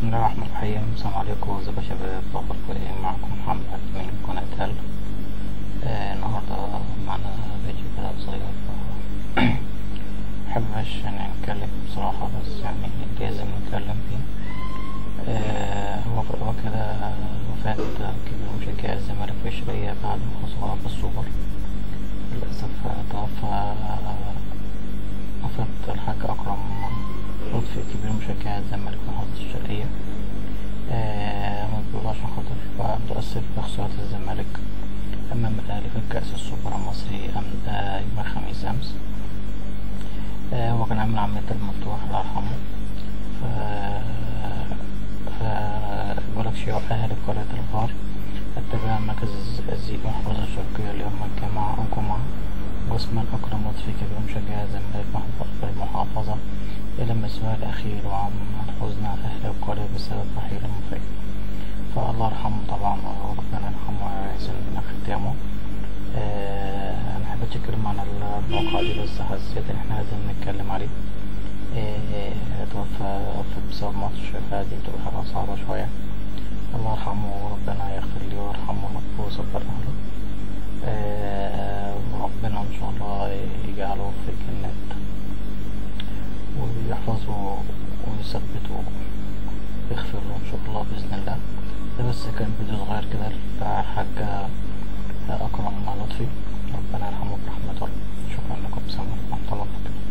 بسم الله الرحمن الرحيم. السلام عليكم، ازيكم يا شباب؟ اخباركم ايه؟ معكم محمد من قناة هل. النهاردة معنا فيديو كده قصير محبش يعني نتكلم بصراحة، بس يعني لازم نتكلم فيه. هو كده وفاة كبير مشجع الزمالك في الشرقية بعد الخسارة في السوبر. للأسف توفى وفاة الحاج أكرم لطفي كبير مشجع الزمالك في محافظة الشرقية. مجبور عشان خاطر متأثر بخسارة الزمالك أمام الأهلي في كأس السوبر المصري يوم الخميس أمس. هو كان عامل عملية المفتوح الله يرحمه. بقولك شيوع أهل قرية الفار اتجه مركز الزيق محافظة الشرقية ليوم الجمعة جثمان أكرم لطفي كبير مشجع الزمالك في المحافظة إلى المسواه الأخير، وعم حزن أهل القرية بسبب رحيل المفيد. فالله يرحمه طبعا وربنا يرحمه ويحسن من ختامه. أنا حبيت أتكلم عن الموقع دي، بس حسيت إن إحنا لازم نتكلم عليه. توفى بسبب ماتش، فدي بتبقى حاجة صعبة شوية. الله يرحمه وربنا يغفر لي ويرحمه ويصبرنا له. وربنا إن شاء الله يجعله في الجنات ويحفظه ويثبته ويغفر له إن شاء الله بإذن الله. ده بس كان فيديو صغير كده بتاع الحاج أكرم لطفي، ربنا يرحمه برحمته. شكرا لكم، سلام عليكم ورحمة الله وبركاته.